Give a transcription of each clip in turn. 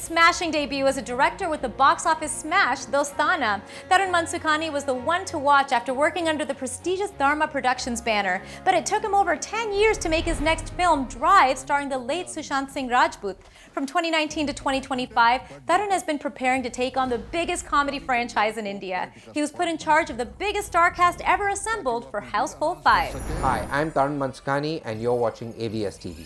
smashing debut as a director with the box office smash Dostana, Tarun Mansukhani was the one to watch after working under the prestigious Dharma Productions banner. But it took him over 10 years to make his next film, Drive, starring the late Sushant Singh Rajput. From 2019 to 2025, Tarun has been preparing to take on the biggest comedy franchise in India. He was put in charge of the biggest star cast ever assembled for Housefull 5. Hi, I'm Tarun Mansukhani and you're watching AVS TV.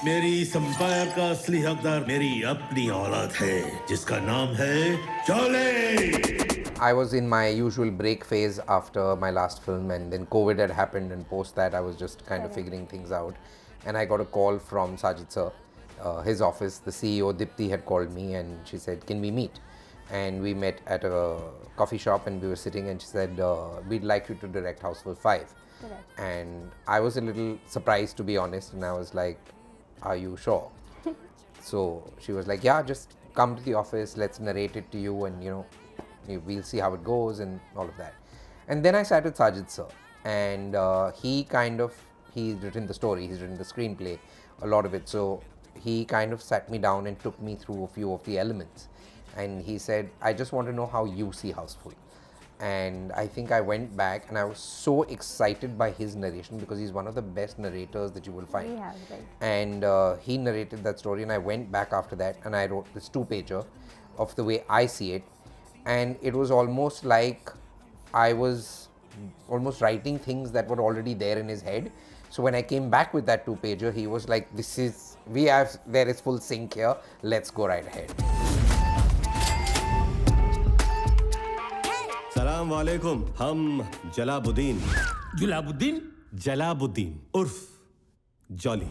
मेरी संपायर का असली हकदार मेरी अपनी औलाद है जिसका नाम है चोले. I was in my usual break phase after my last film, and then COVID had happened, and post that I was just kind of figuring things out. And I got a call from Sajid sir, his office. The CEO Dipti had called me and she said, can we meet? And we met at a coffee shop and we were sitting, and she said, we'd like you to direct Housefull 5. Correct. And I was a little surprised, to be honest, and I was like, are you sure? So she was like, yeah, just come to the office, let's narrate it to you, and we'll see how it goes and all of that. And then I sat with Sajid sir, and he's written the story, he's written the screenplay, a lot of it. So he kind of sat me down and took me through a few of the elements. And he said, I just want to know how you see Housefull. And I think I went back and I was so excited by his narration, because he's one of the best narrators that you will find. Yeah, right. And he narrated that story, and I went back after that and I wrote this 2-pager of the way I see it. And it was almost like I was almost writing things that were already there in his head. So when I came back with that 2-pager, he was like, there is full sync here, let's go right ahead. सलाम वालेकुम. हम जलाबुद्दीन उर्फ jolly.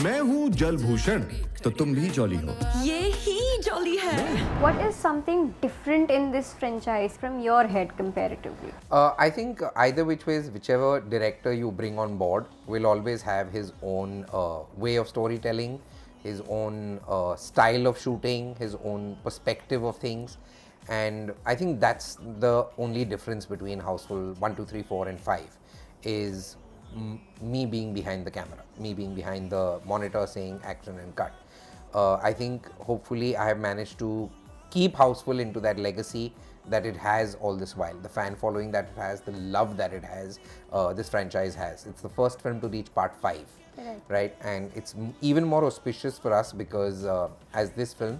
मैं हूँ जलभूषण, तो तुम भी jolly हो. ये ही जॉली है. What is something different in this franchise from your head comparatively? I think either whichever director you bring on board will always have his own way of storytelling, his own style of shooting, his own perspective of things. And I think that's the only difference between Housefull 1, 2, 3, 4 and 5 is me being behind the camera, me being behind the monitor saying action and cut. I think hopefully I have managed to keep Housefull into that legacy that it has all this while, the fan following that it has, the love that it has, this franchise has. It's the first film to reach part 5. Right, and it's even more auspicious for us because as this film,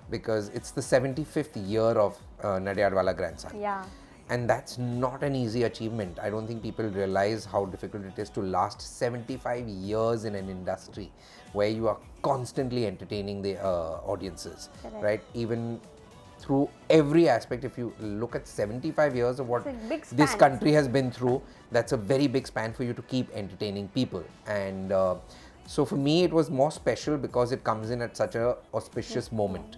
because it's the 75th year of Nadiyadwala grandson. Yeah. And that's not an easy achievement. I don't think people realize how difficult it is to last 75 years in an industry where you are constantly entertaining the audiences. Right, even through every aspect. If you look at 75 years of what this country has been through, that's a very big span for you to keep entertaining people. And so for me it was more special because it comes in at such a auspicious moment.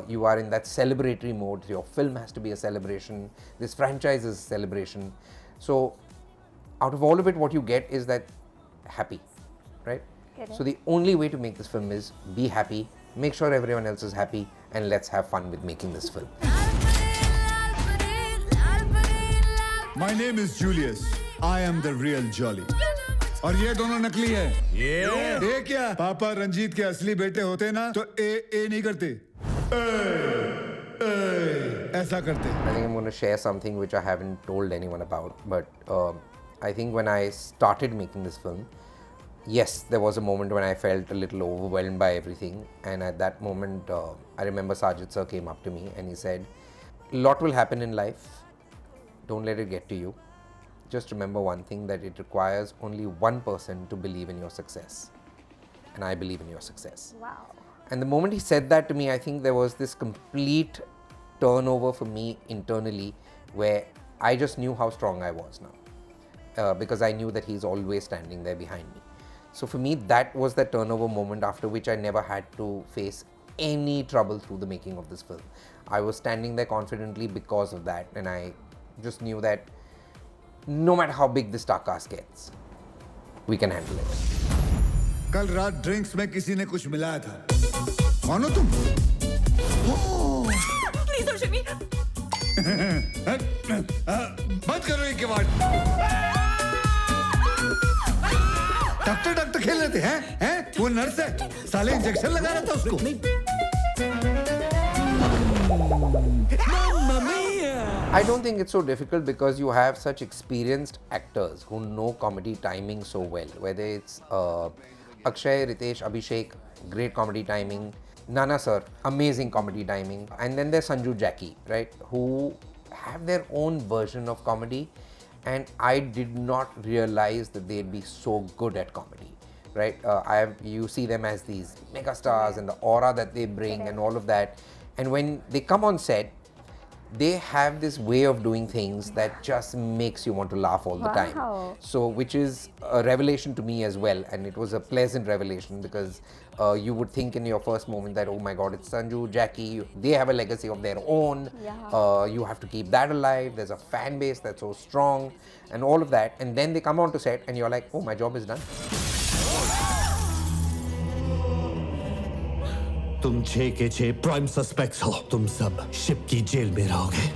You are in that celebratory mode. Your film has to be a celebration, this franchise is a celebration. So out of all of it, what you get is that happy, right? So the only way to make this film is be happy, make sure everyone else is happy, and let's have fun with making this film. My name is Julius. I am the real Jolly. और ये दोनों नकली हैं. ये क्या? पापा रंजीत के असली बेटे होते ना तो ए नहीं करते. ऐसा करते. I think I'm going to share something which I haven't told anyone about, but I think when I started making this film, yes, there was a moment when I felt a little overwhelmed by everything, and at that moment I remember Sajid sir came up to me and he said, a lot will happen in life, don't let it get to you. Just remember one thing, that it requires only one person to believe in your success, and I believe in your success. Wow. And the moment he said that to me, I think there was this complete turnover for me internally where I just knew how strong I was now, because I knew that he's always standing there behind me. So for me, that was the turnover moment after which I never had to face any trouble through the making of this film. I was standing there confidently because of that, and I just knew that no matter how big the star cast gets, we can handle it. कल रात drinks में किसी ने कुछ मिलाया था. मानो तुम? Please don't shoot me. बंद करो ये किवाड़. डॉक्टर खेल रहे थे हैं? वो नर्स है, साले इंजेक्शन लगा रहा था उसको। I don't think it's so difficult because you have such experienced actors who know comedy timing so well. Whether it's Akshay, Ritesh, Abhishek, great comedy timing. Nana sir, amazing comedy timing. And then there's Sanju, Jackie, right? Who have their own version of comedy. And I did not realize that they'd be so good at comedy, right? You see them as these mega stars and the aura that they bring and all of that. And when they come on set, they have this way of doing things that just makes you want to laugh all the time. So, which is a revelation to me as well, and it was a pleasant revelation because you would think in your first moment that, oh my God, it's Sanju, Jackie, they have a legacy of their own. You have to keep that alive. There's a fan base that's so strong, and all of that. And then they come onto set, and you're like, oh, my job is done. तुम 6 के 6 prime suspects हो। तुम सब ship की jail में रहोगे।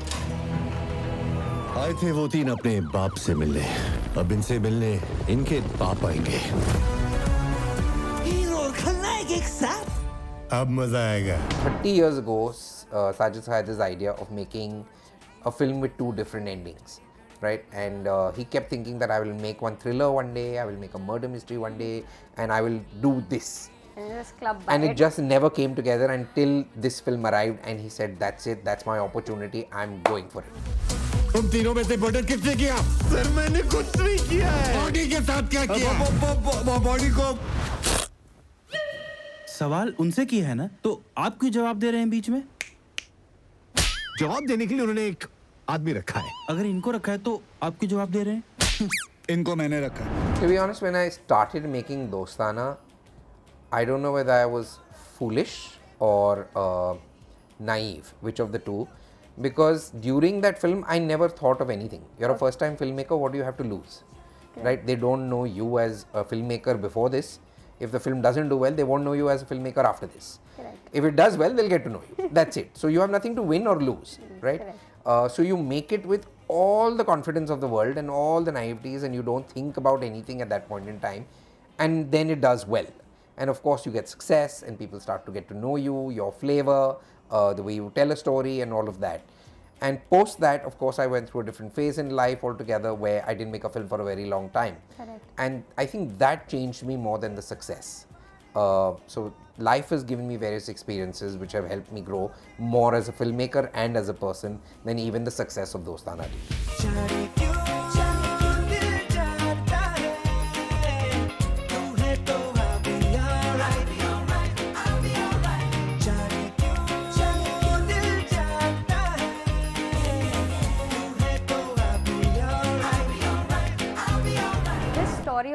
आए थे वो 3 अपने बाप से मिलने, अब इनसे मिलने इनके बाप आएंगे। हीरो और खलनायक एक साथ, अब मजा आएगा। 30 years ago, Sajid had this idea of making a film with 2 different endings, right? And he kept thinking that I will make one thriller one day, I will make a murder mystery one day, and I will do this. And it just never came together until this film arrived, and he said, that's it, that's my opportunity, I'm going for it. तुम तीनों में से murder किसने किया? Sir मैंने कुछ नहीं किया है। बॉडी के साथ क्या किया? बॉडी को सवाल उनसे किया है ना, तो आप क्यों जवाब दे रहे हैं बीच में? जवाब देने के लिए उन्होंने एक आदमी रखा है। अगर इनको रखा है तो आप क्यों जवाब दे रहे हैं? इनको मैंने रखा है। To be honest, when I started making Dostana, I don't know whether I was foolish or naive, which of the two, because during that film I never thought of anything. You're a first time filmmaker, what do you have to lose? Right? They don't know you as a filmmaker before this. If the film doesn't do well, they won't know you as a filmmaker after this. If it does well, they'll get to know you. That's it. So you have nothing to win or lose, right? So you make it with all the confidence of the world and all the naiveties, and you don't think about anything at that point in time, and then it does well. And of course you get success and people start to get to know you, your flavor, the way you tell a story and all of that. And post that, of course, I went through a different phase in life altogether where I didn't make a film for a very long time. And I think that changed me more than the success. So life has given me various experiences which have helped me grow more as a filmmaker and as a person than even the success of Dostana did.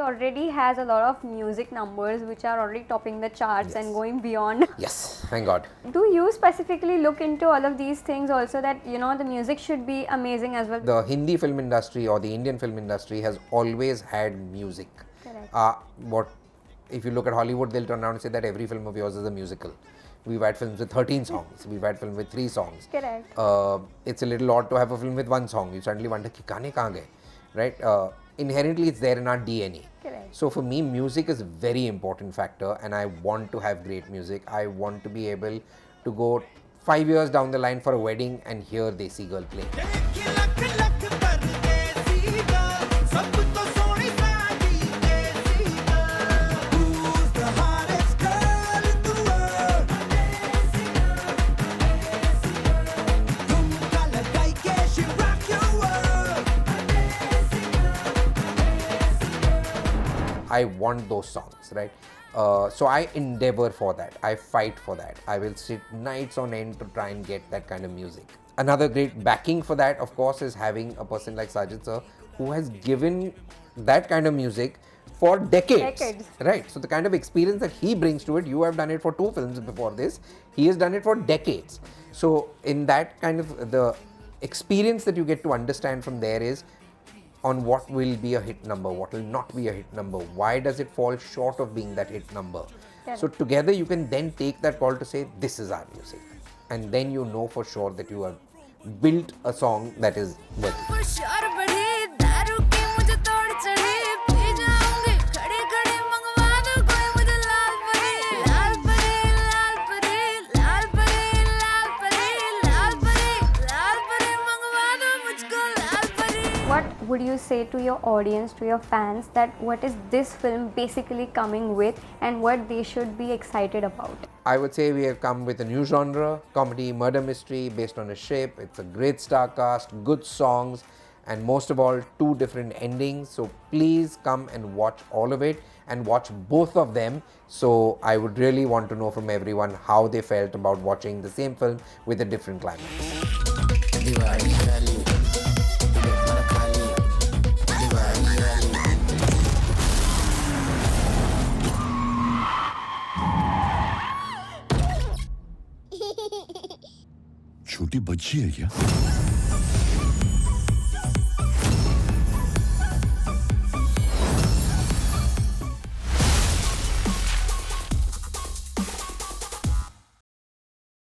Already has a lot of music numbers which are already topping the charts and going beyond. Yes, thank God. Do you specifically look into all of these things also, that you know the music should be amazing as well? The Hindi film industry or the Indian film industry has always had music. Correct. If you look at Hollywood, they'll turn around and say that every film of yours is a musical. We've had films with 13 songs. We've had films with 3 songs. Correct. It's a little odd to have a film with 1 song. You suddenly wonder, ki gaane kahan gaye? Right? Inherently, it's there in our DNA. Correct. So for me, music is a very important factor, and I want to have great music. I want to be able to go 5 years down the line for a wedding and hear Desi Girl play. I want those songs, right? So I endeavor for that. I fight for that. I will sit nights on end to try and get that kind of music. Another great backing for that, of course, is having a person like Sajid sir, who has given that kind of music for decades. Right? So the kind of experience that he brings to it, you have done it for 2 films before this. He has done it for decades. So in that kind of the experience that you get to understand from there is on what will be a hit number, what will not be a hit number, why does it fall short of being that hit number. So together you can then take that call to say, this is our music. And then you know for sure that you have built a song that is worthy. would you say to your audience, to your fans, that what is this film basically coming with and what they should be excited about? I would say we have come with a new genre, comedy, murder mystery based on a ship. It's a great star cast, good songs, and most of all, 2 different endings. So please come and watch all of it and watch both of them. So I would really want to know from everyone how they felt about watching the same film with a different climax. छोटी बच्ची है क्या